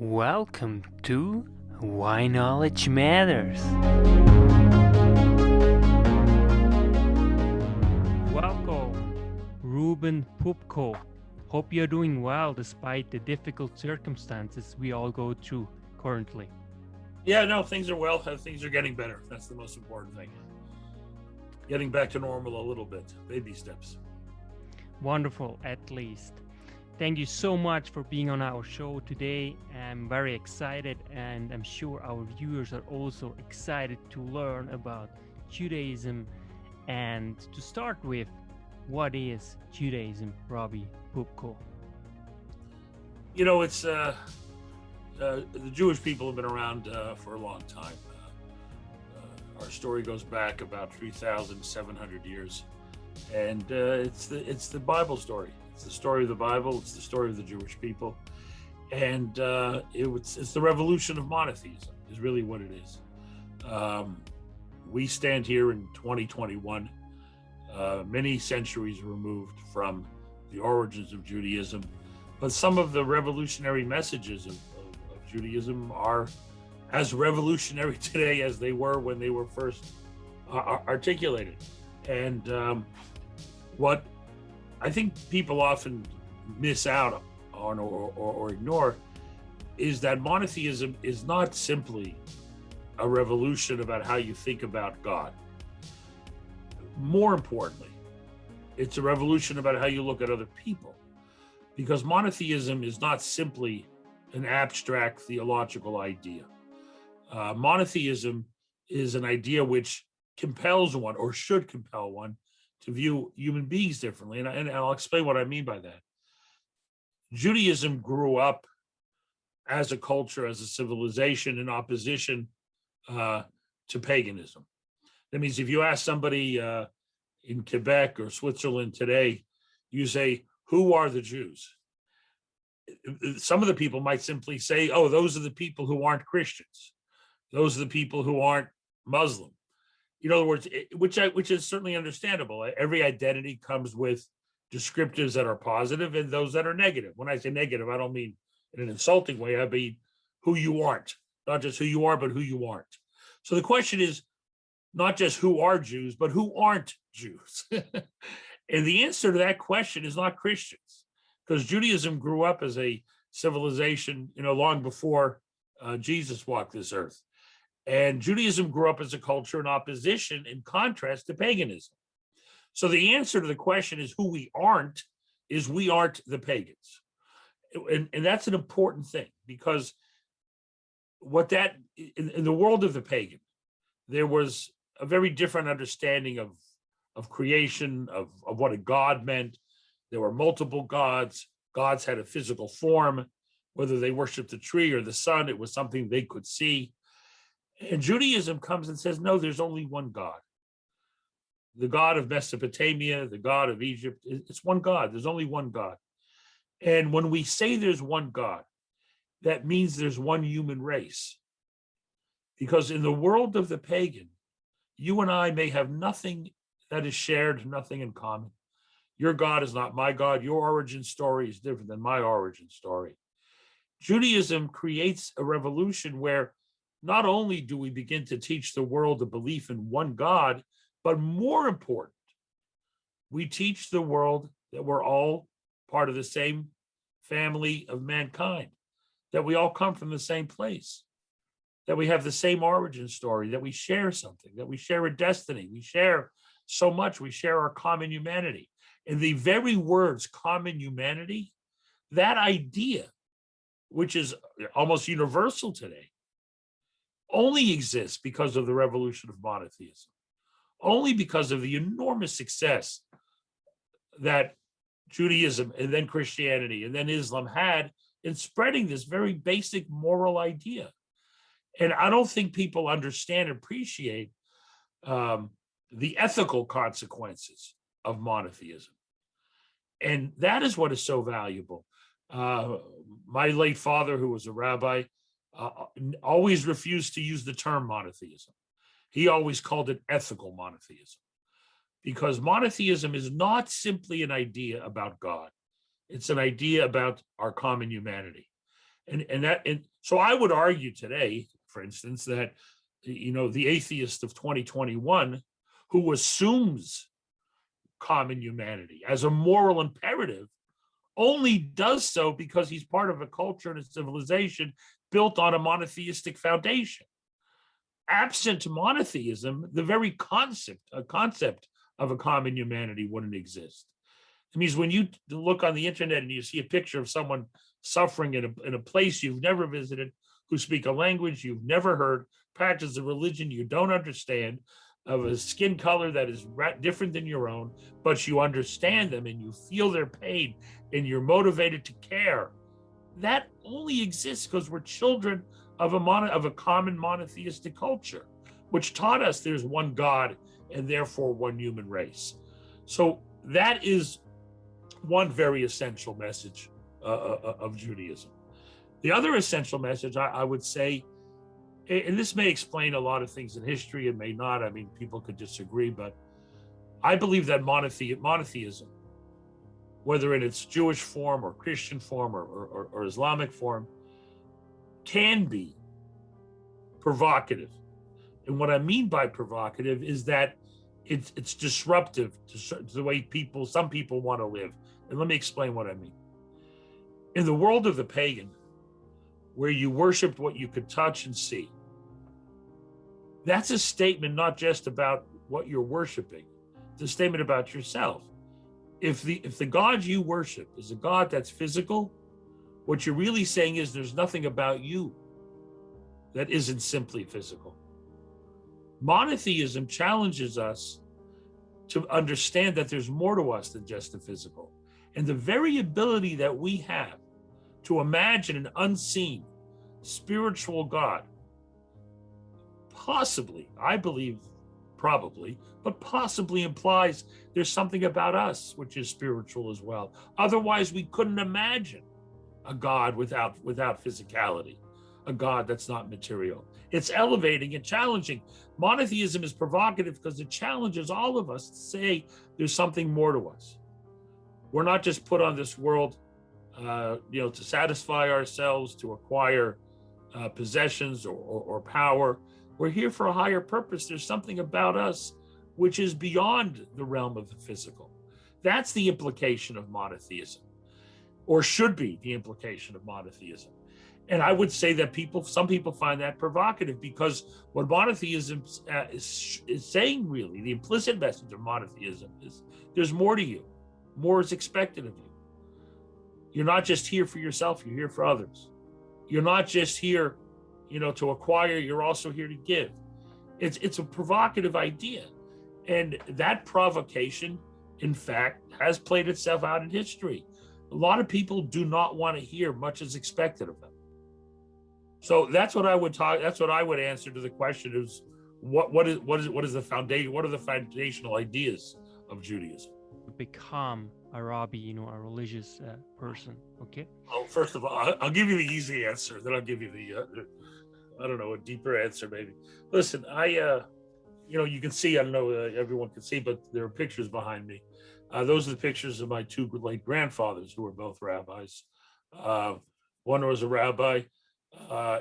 Welcome to Why Knowledge Matters. Welcome, Reuben Poupko. Hope you're doing well despite the difficult circumstances we all go through currently. Yeah, no, things are well. Things are getting better. That's the most important thing. Getting back to normal a little bit. Baby steps. Wonderful, at least. Thank you so much for being on our show today. I'm very excited, and I'm sure our viewers are also excited to learn about Judaism. And to start with, what is Judaism, Rabbi Poupko? You know, it's the Jewish people have been around for a long time. Our story goes back about 3,700 years, and it's the Bible story. It's the story of the Bible. It's the story of the Jewish people, and it's the revolution of monotheism is really what it is. We stand here in 2021, many centuries removed from the origins of Judaism, but some of the revolutionary messages of Judaism are as revolutionary today as they were when they were first articulated. And what I think people often miss out on or ignore is that monotheism is not simply a revolution about how you think about God. More importantly, it's a revolution about how you look at other people, because monotheism is not simply an abstract theological idea. Monotheism is an idea which compels one, or should compel one, to view human beings differently. And I'll explain what I mean by that. Judaism grew up as a culture, as a civilization in opposition to paganism. That means if you ask somebody in Quebec or Switzerland today, you say, who are the Jews? Some of the people might simply say, oh, those are the people who aren't Christians. Those are the people who aren't Muslim. In other words, which is certainly understandable. Every identity comes with descriptives that are positive and those that are negative. When I say negative, I don't mean in an insulting way. I mean who you aren't, not just who you are, but who you aren't. So the question is not just who are Jews, but who aren't Jews. And the answer to that question is not Christians, because Judaism grew up as a civilization, long before Jesus walked this earth. And Judaism grew up as a culture in opposition, in contrast to paganism. So the answer to the question is who we aren't, is we aren't the pagans. And that's an important thing, because in the world of the pagan, there was a very different understanding of creation, of what a god meant. There were multiple gods. Gods had a physical form. Whether they worshiped the tree or the sun, it was something they could see. And Judaism comes and says, no, there's only one God. The God of Mesopotamia, the God of Egypt, it's one God. There's only one God. And when we say there's one God, that means there's one human race. Because in the world of the pagan, you and I may have nothing that is shared, nothing in common. Your God is not my God. Your origin story is different than my origin story. Judaism creates a revolution where not only do we begin to teach the world the belief in one God, but more important, we teach the world that we're all part of the same family of mankind, that we all come from the same place, that we have the same origin story, that we share something, that we share a destiny, we share so much, we share our common humanity. And the very words common humanity, that idea, which is almost universal today, only exists because of the revolution of monotheism, only because of the enormous success that Judaism and then Christianity and then Islam had in spreading this very basic moral idea. And I don't think people understand and appreciate the ethical consequences of monotheism. And that is what is so valuable. My late father, who was a rabbi, always refused to use the term monotheism. He always called it ethical monotheism, because monotheism is not simply an idea about God. It's an idea about our common humanity. And so I would argue today, for instance, that the atheist of 2021 who assumes common humanity as a moral imperative only does so because he's part of a culture and a civilization built on a monotheistic foundation. Absent monotheism, the very concept of a common humanity wouldn't exist. It means when you look on the internet and you see a picture of someone suffering in a place you've never visited, who speak a language you've never heard, practice a religion you don't understand, of a skin color that is different than your own, but you understand them and you feel their pain and you're motivated to care, that only exists because we're children of a common monotheistic culture, which taught us there's one God and therefore one human race. So that is one very essential message of Judaism. The other essential message, I would say, and this may explain a lot of things in history, it may not, I mean, people could disagree, but I believe that monotheism, whether in its Jewish form or Christian form or Islamic form, can be provocative. And what I mean by provocative is that it's disruptive to the way some people want to live. And let me explain what I mean. In the world of the pagan, where you worshiped what you could touch and see, that's a statement not just about what you're worshiping, it's a statement about yourself. If the God you worship is a God that's physical, what you're really saying is there's nothing about you that isn't simply physical. Monotheism challenges us to understand that there's more to us than just the physical. And the very ability that we have to imagine an unseen spiritual God, possibly, I believe, probably, but possibly implies there's something about us which is spiritual as well. Otherwise, we couldn't imagine a God without physicality, a God that's not material. It's elevating and challenging. Monotheism is provocative because it challenges all of us to say there's something more to us. We're not just put on this world, to satisfy ourselves, to acquire possessions or power. We're here for a higher purpose. There's something about us which is beyond the realm of the physical. That's the implication of monotheism, or should be the implication of monotheism. And I would say that some people find that provocative, because what monotheism is saying, really, the implicit message of monotheism is there's more to you. More is expected of you. You're not just here for yourself, you're here for others. You're not just here, to acquire, you're also here to give. It's a provocative idea. And that provocation, in fact, has played itself out in history. A lot of people do not want to hear much is expected of them. So that's what I would answer to the question is what is the foundation? What are the foundational ideas of Judaism? Become a rabbi, a religious person. Okay. Oh, first of all, I'll give you the easy answer. Then I'll give you a deeper answer maybe. Listen, you can see, I don't know, everyone can see, but there are pictures behind me. Those are the pictures of my two late grandfathers who were both rabbis. One was a rabbi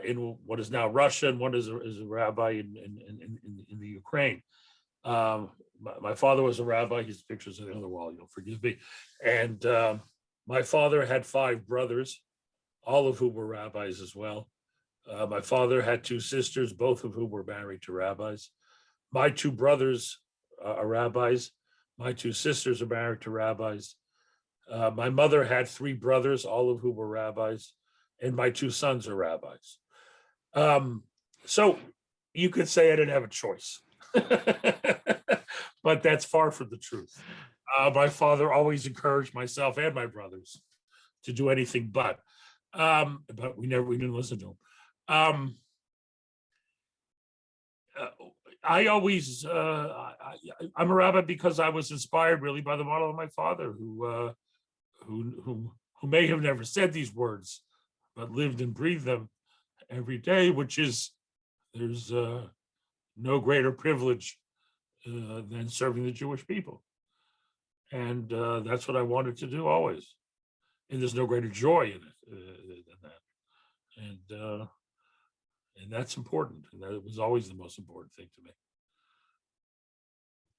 in what is now Russia, and one is a rabbi in the Ukraine. My father was a rabbi. His pictures on the other wall, you'll forgive me. And my father had 5 brothers, all of whom were rabbis as well. My father had 2 sisters, both of whom were married to rabbis. My 2 brothers are rabbis. My 2 sisters are married to rabbis. My mother had 3 brothers, all of whom were rabbis, and my 2 sons are rabbis. So you could say I didn't have a choice, but that's far from the truth. My father always encouraged myself and my brothers to do anything but we didn't listen to him. I always, I'm a rabbi because I was inspired really by the model of my father, who may have never said these words, but lived and breathed them every day, which is there's no greater privilege than serving the Jewish people. And that's what I wanted to do always. And there's no greater joy in it than that. and that's important. And that was always the most important thing to me.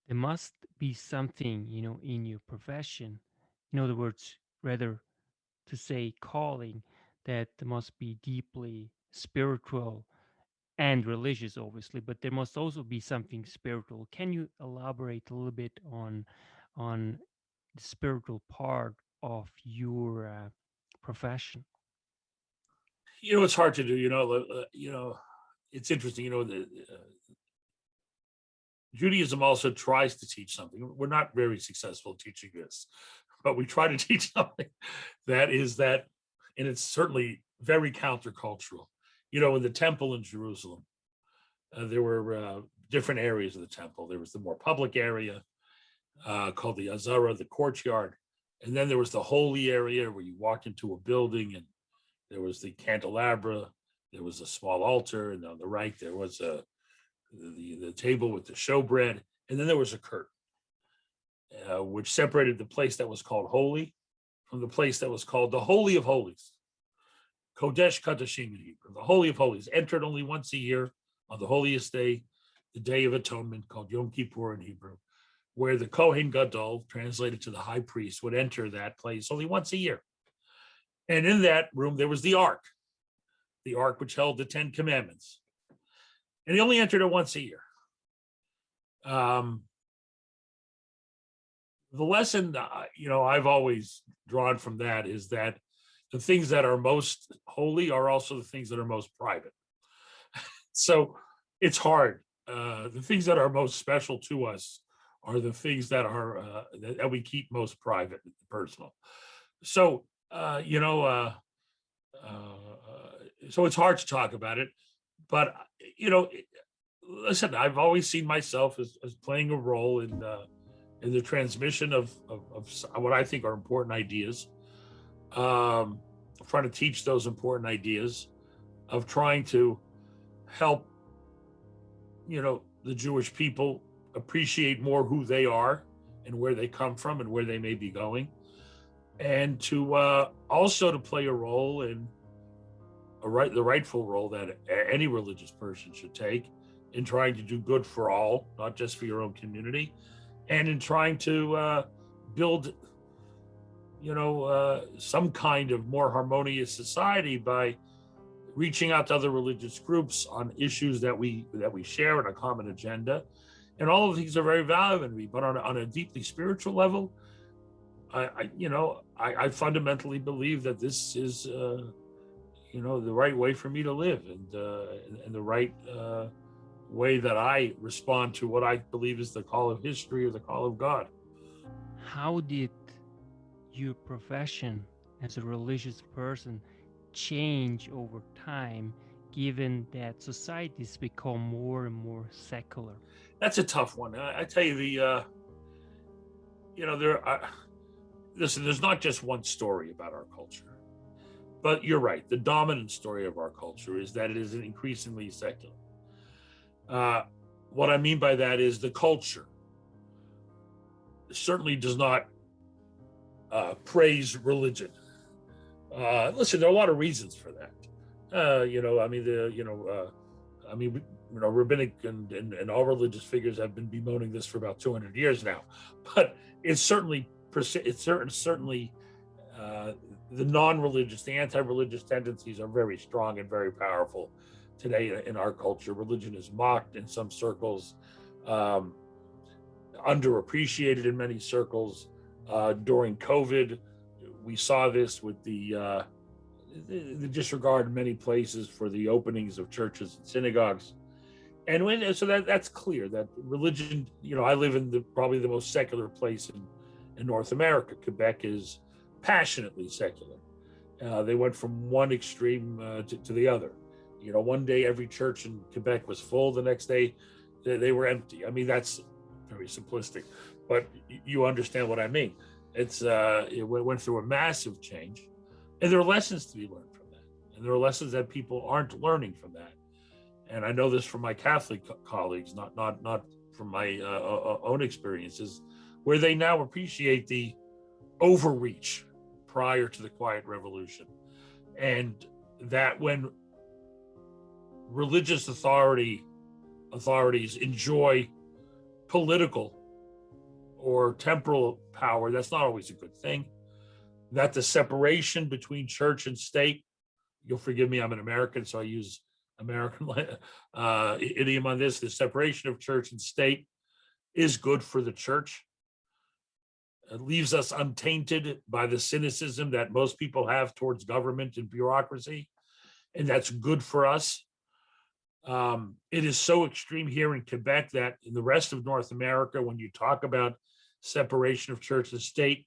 There must be something, in your profession. In other words, rather to say calling, that must be deeply spiritual and religious, obviously, but there must also be something spiritual. Can you elaborate a little bit on the spiritual part of your profession? It's hard to do. It's interesting. Judaism also tries to teach something. We're not very successful teaching this, but we try to teach something that, and it's certainly very countercultural. In the temple in Jerusalem, there were different areas of the temple. There was the more public area called the Azara, the courtyard. And then there was the holy area where you walked into a building, and there was the candelabra, there was a small altar, and on the right there was the table with the showbread, and then there was a curtain, which separated the place that was called holy from the place that was called the Holy of Holies. Kodesh Kadashim in Hebrew, the Holy of Holies, entered only once a year on the holiest day, the Day of Atonement, called Yom Kippur in Hebrew, where the Kohen Gadol, translated to the high priest, would enter that place only once a year. And in that room, there was the ark which held the 10 commandments. And he only entered it once a year. The lesson, I've always drawn from that is that the things that are most holy are also the things that are most private. So it's hard. The things that are most special to us are the things that are that we keep most private, personal. So so it's hard to talk about it, but listen, I've always seen myself as playing a role in the transmission of what I think are important ideas, trying to teach those important ideas, of trying to help the Jewish people appreciate more who they are and where they come from and where they may be going, and to also to play a role in the rightful role that any religious person should take in trying to do good for all, not just for your own community, and in trying to build some kind of more harmonious society by reaching out to other religious groups on issues that we share in a common agenda. And all of these are very valuable to me, but on a deeply spiritual level, I fundamentally believe that this is the right way for me to live, and the right way that I respond to what I believe is the call of history or the call of God. How did your profession as a religious person change over time, given that societies become more and more secular? That's a tough one. I tell you, listen, there's not just one story about our culture, but you're right. The dominant story of our culture is that it is increasingly secular. What I mean by that is the culture certainly does not praise religion. Listen, there are a lot of reasons for that. Rabbinic and all religious figures have been bemoaning this for about 200 years now, but it's certainly the non-religious, the anti-religious tendencies are very strong and very powerful today in our culture. Religion is mocked in some circles, underappreciated in many circles. During COVID, we saw this with the disregard in many places for the openings of churches and synagogues. And that's clear that religion, I live in probably the most secular place in North America. Quebec is passionately secular. They went from one extreme to the other. One day every church in Quebec was full, the next day they were empty. I mean, that's very simplistic, but you understand what I mean. It went through a massive change, and there are lessons to be learned from that. And there are lessons that people aren't learning from that. And I know this from my Catholic colleagues, not from my own experiences, where they now appreciate the overreach prior to the Quiet Revolution. And that when religious authorities enjoy political or temporal power, that's not always a good thing. That the separation between church and state, you'll forgive me, I'm an American, so I use American idiom on this, the separation of church and state is good for the church. It leaves us untainted by the cynicism that most people have towards government and bureaucracy, and that's good for us. It is so extreme here in Quebec that in the rest of North America, when you talk about separation of church and state,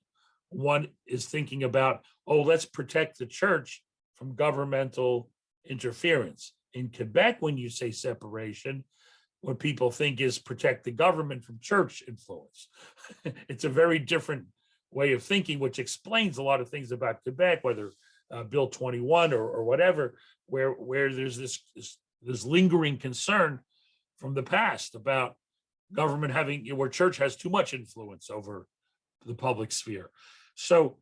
one is thinking about, oh, let's protect the church from governmental interference. In Quebec, when you say separation, what people think is protect the government from church influence. It's a very different way of thinking, which explains a lot of things about Quebec, whether Bill 21 or whatever, where there's this lingering concern from the past about government having, where church has too much influence over the public sphere. So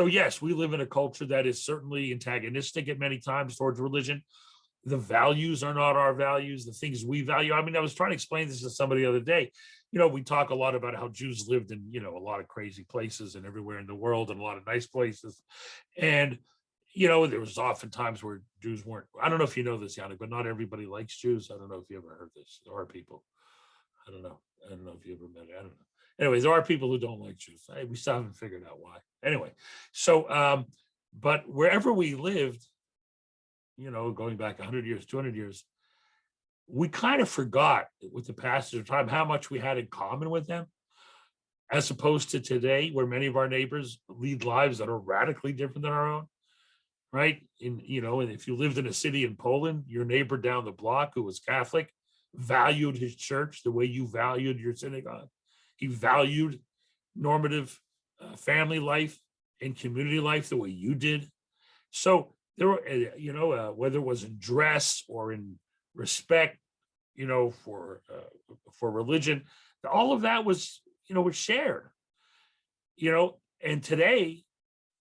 yes, we live in a culture that is certainly antagonistic at many times towards religion. The values are not our values, the things we value. I mean, I was trying to explain this to somebody the other day. We talk a lot about how Jews lived in, a lot of crazy places and everywhere in the world and a lot of nice places. And, there was often times where Jews weren't, I don't know if you know this, Yannick, but not everybody likes Jews. I don't know if you ever heard this. There are people, I don't know if you ever met it. I don't know. Anyways, there are people who don't like Jews. We still haven't figured out why. Anyway, so, but wherever we lived, going back 100 years, 200 years, we kind of forgot with the passage of time how much we had in common with them, as opposed to today, where many of our neighbors lead lives that are radically different than our own, right? And if you lived in a city in Poland, your neighbor down the block who was Catholic valued his church the way you valued your synagogue. He valued normative family life and community life the way you did. So there were, whether it was in dress or in respect, for religion, all of that was shared. And today,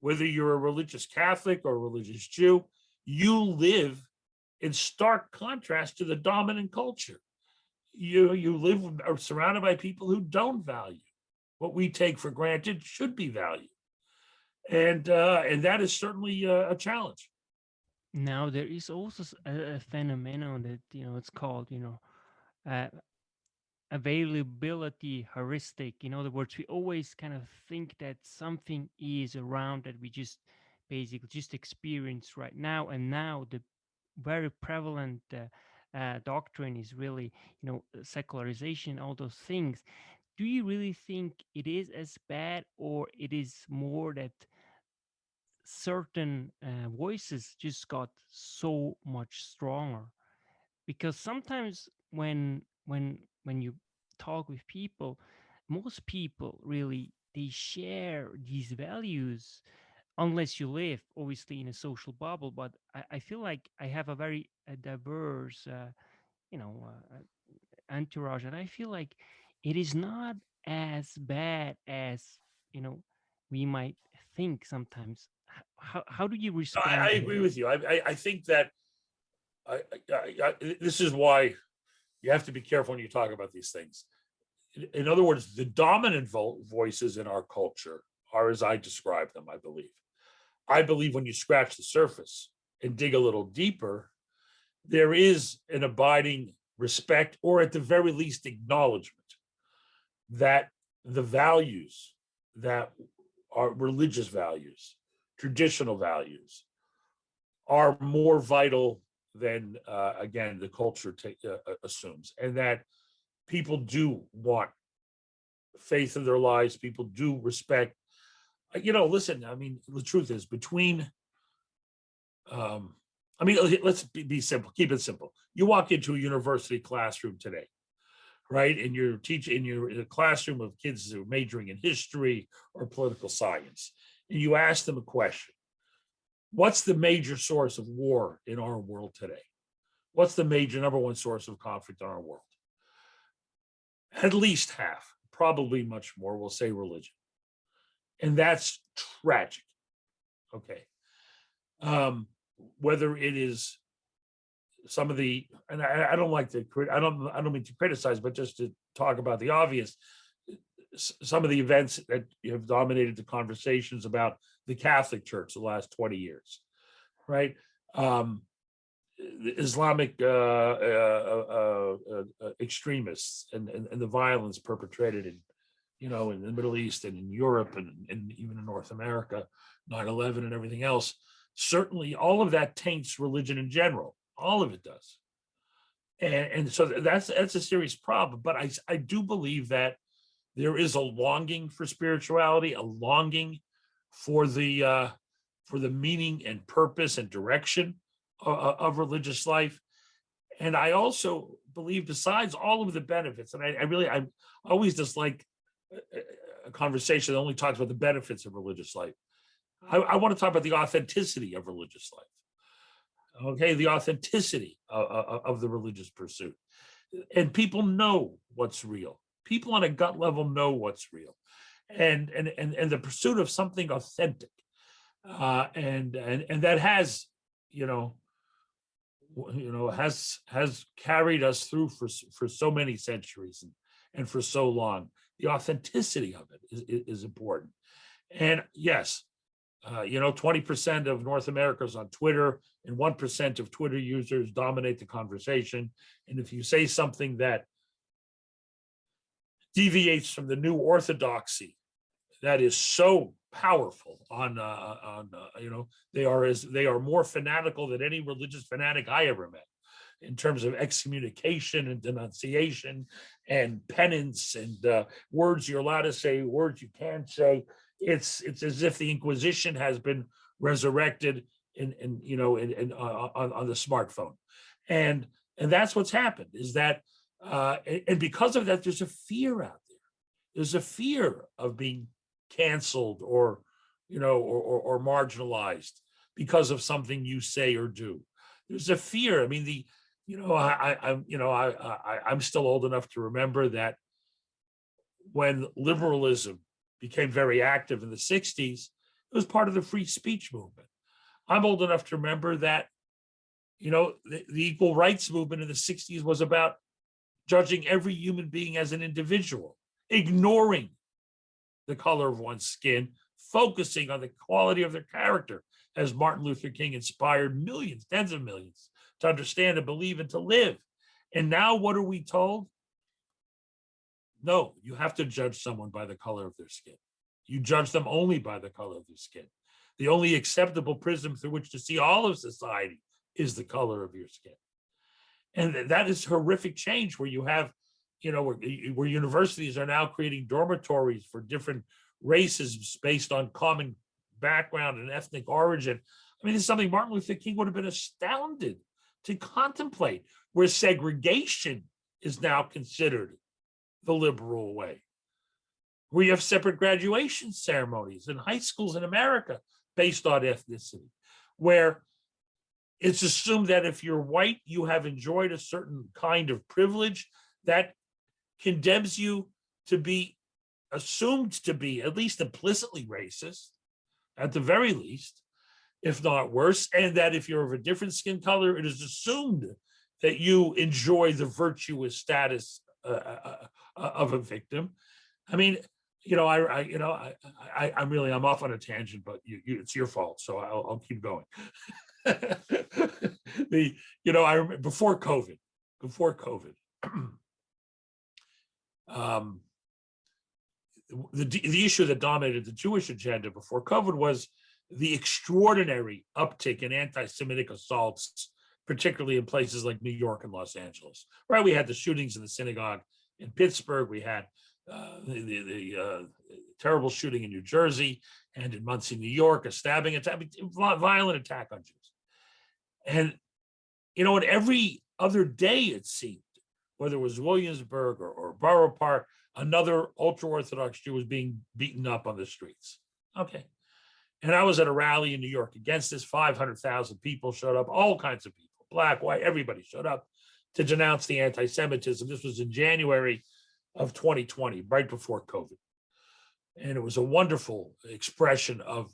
whether you're a religious Catholic or a religious Jew, you live in stark contrast to the dominant culture. You live are surrounded by people who don't value what we take for granted should be valued, and that is certainly a challenge. Now there is also a phenomenon that it's called uh, availability heuristic. In other words, we always kind of think that something is around that we just basically just experience right now, and now the very prevalent doctrine is really secularization, all those things. Do you really think it is as bad, or it is more that certain voices just got so much stronger? Because sometimes when you talk with people, most people really they share these values, unless you live obviously in a social bubble. But I feel like I have a very diverse you know entourage, and I feel like it is not as bad as you know we might think sometimes. How do you I respond to agree with you. I think that this is why you have to be careful when you talk about these things. In other words, the dominant voices in our culture are as I describe them, I believe. I believe when you scratch the surface and dig a little deeper, there is an abiding respect, or at the very least, acknowledgement that the values that are religious values, traditional values, are more vital than, again, the culture assumes, and that people do want faith in their lives. People do respect. Listen, I mean, the truth is between, let's be simple, keep it simple. You walk into a university classroom today, right? And you're teaching, you're in a classroom of kids who are majoring in history or political science. And you ask them a question. What's the major source of war in our world today? What's the major number one source of conflict in our world? At least half, probably much more, will say religion. And that's tragic. Okay. whether it is some of the, and I don't like to, I don't mean to criticize, but just to talk about the obvious, some of the events that have dominated the conversations about the Catholic Church the last 20 years, right? The Islamic extremists and the violence perpetrated in, in the Middle East and in Europe and even in North America, 9/11 and everything else. Certainly, all of that taints religion in general. All of it does, and so that's a serious problem. But I do believe that there is a longing for spirituality, a longing for the meaning and purpose and direction of religious life. And I also believe, besides all of the benefits, and I always dislike a conversation that only talks about the benefits of religious life. I want to talk about the authenticity of religious life. Okay, the authenticity of the religious pursuit. And people know what's real. People on a gut level know what's real. And the pursuit of something authentic. And that has, has carried us through for so many centuries and for so long. The authenticity of it is important. And yes, 20% of North America is on Twitter, and 1% of Twitter users dominate the conversation. And if you say something that deviates from the new orthodoxy that is so powerful they are more fanatical than any religious fanatic I ever met, in terms of excommunication and denunciation and penance and words you're allowed to say, words you can't say. It's as if the Inquisition has been resurrected on the smartphone, and that's what's happened. Is that and because of that, there's a fear out there. There's a fear of being canceled or marginalized because of something you say or do. There's a fear. I mean, I'm still old enough to remember that when liberalism became very active in the 60s, it was part of the free speech movement. I'm old enough to remember that, the equal rights movement in the 60s was about judging every human being as an individual, ignoring the color of one's skin, focusing on the quality of their character, as Martin Luther King inspired millions, tens of millions, to understand and believe and to live. And now what are we told? No, you have to judge someone by the color of their skin. You judge them only by the color of their skin. The only acceptable prism through which to see all of society is the color of your skin. And that is horrific change, where you have, where universities are now creating dormitories for different races based on common background and ethnic origin. I mean, this is something Martin Luther King would have been astounded to contemplate, where segregation is now considered the liberal way. We have separate graduation ceremonies in high schools in America based on ethnicity, where it's assumed that if you're white, you have enjoyed a certain kind of privilege that condemns you to be assumed to be at least implicitly racist, at the very least, if not worse, and that if you're of a different skin color, it is assumed that you enjoy the virtuous status of a victim. I mean, I'm off on a tangent, but it's your fault, so I'll keep going. I remember before COVID, the issue that dominated the Jewish agenda before COVID was the extraordinary uptick in anti-Semitic assaults, particularly in places like New York and Los Angeles. Right, we had the shootings in the synagogue in Pittsburgh. We had the terrible shooting in New Jersey, and in Muncie, New York, a stabbing attack, violent attack on Jews. And, and every other day, it seemed, whether it was Williamsburg or Borough Park, another ultra-Orthodox Jew was being beaten up on the streets. Okay. And I was at a rally in New York against this. 500,000 people showed up, all kinds of people, black, white, everybody showed up to denounce the anti-Semitism. This was in January of 2020, right before COVID. And it was a wonderful expression of,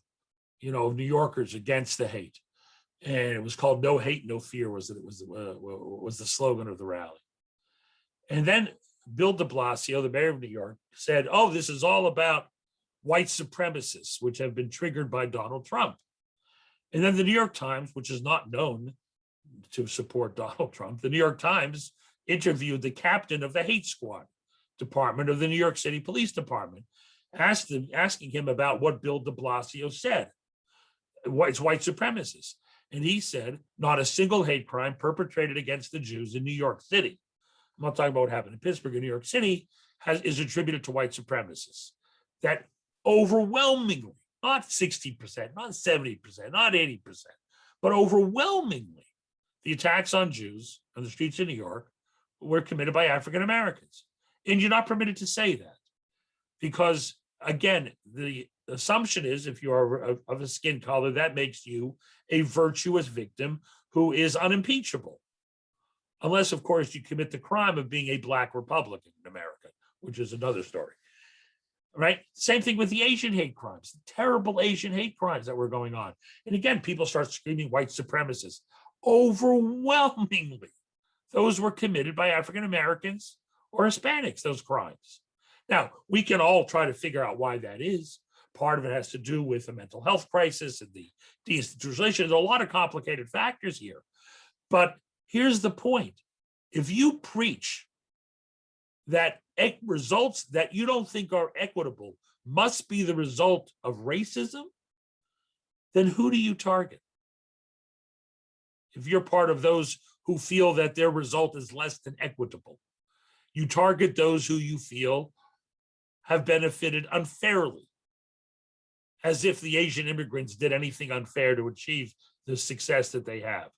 New Yorkers against the hate. and it was called "No Hate, No Fear." Was the slogan of the rally. And then Bill de Blasio, the mayor of New York, said, "Oh, this is all about white supremacists, which have been triggered by Donald Trump." And then the New York Times, which is not known to support Donald Trump, the New York Times interviewed the captain of the hate squad department of the New York City Police Department, asking him about what Bill de Blasio said. It's white supremacists. And he said, not a single hate crime perpetrated against the Jews in New York City. I'm not talking about what happened in Pittsburgh. In New York City is attributed to white supremacists. That overwhelmingly, not 60%, not 70%, not 80%, but overwhelmingly, the attacks on Jews on the streets of New York were committed by African Americans. And you're not permitted to say that because, again, the assumption is if you are of a skin color, that makes you a virtuous victim who is unimpeachable. Unless, of course, you commit the crime of being a Black Republican in America, which is another story. Right? Same thing with the Asian hate crimes, the terrible Asian hate crimes that were going on. And again, people start screaming white supremacists. Overwhelmingly, those were committed by African Americans or Hispanics, those crimes. Now, we can all try to figure out why that is. Part of it has to do with the mental health crisis and the deinstitutionalization. There's a lot of complicated factors here. But here's the point. If you preach that results that you don't think are equitable must be the result of racism, then who do you target? If you're part of those who feel that their result is less than equitable, you target those who you feel have benefited unfairly, as if the Asian immigrants did anything unfair to achieve the success that they have,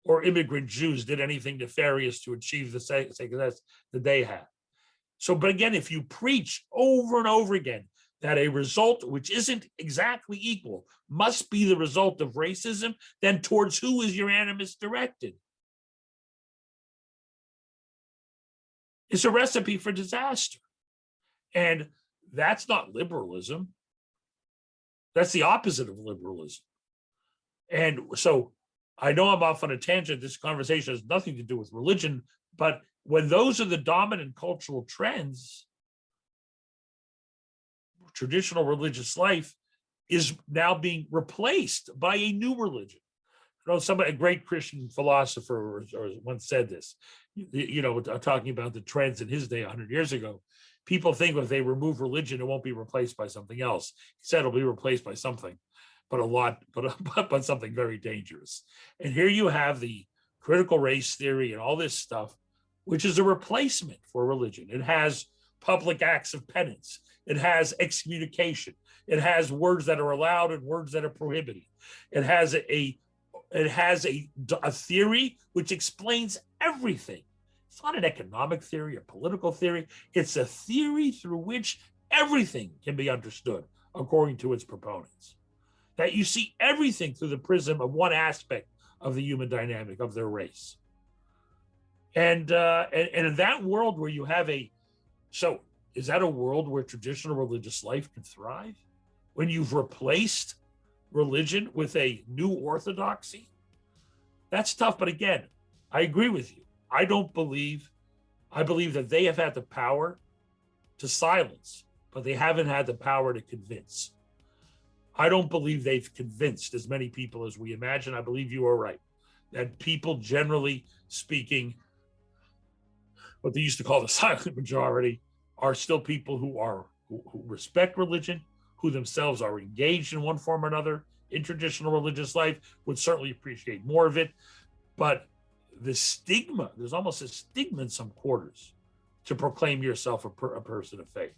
or immigrant Jews did anything nefarious to achieve the success that they have. So, but again, if you preach over and over again that a result which isn't exactly equal must be the result of racism, then towards who is your animus directed? It's a recipe for disaster. And that's not liberalism. That's the opposite of liberalism. And so I know I'm off on a tangent. This conversation has nothing to do with religion, but when those are the dominant cultural trends, traditional religious life is now being replaced by a new religion. You know, a great Christian philosopher once said this, you know, talking about the trends in his day 100 years ago. People think if they remove religion, it won't be replaced by something else. He said it'll be replaced by something, but something very dangerous. And here you have the critical race theory and all this stuff, which is a replacement for religion. It has public acts of penance. It has excommunication. It has words that are allowed and words that are prohibited. It has a theory which explains everything. It's not an economic theory or political theory. It's a theory through which everything can be understood according to its proponents. That you see everything through the prism of one aspect of the human dynamic of their race. And in that world where you have so is that a world where traditional religious life can thrive? When you've replaced religion with a new orthodoxy? That's tough, but again, I agree with you. I believe that they have had the power to silence, but they haven't had the power to convince. I don't believe they've convinced as many people as we imagine. I believe you are right, that people generally speaking, what they used to call the silent majority, are still people who respect religion, who themselves are engaged in one form or another in traditional religious life, would certainly appreciate more of it. But the stigma, there's almost a stigma in some quarters to proclaim yourself a person of faith.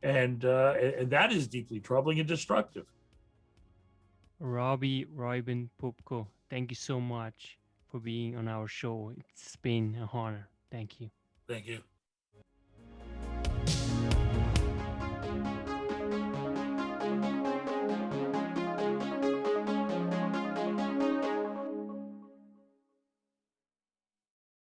And that is deeply troubling and destructive. Rabbi Reuben Poupko, thank you so much for being on our show. It's been an honor. Thank you. Thank you.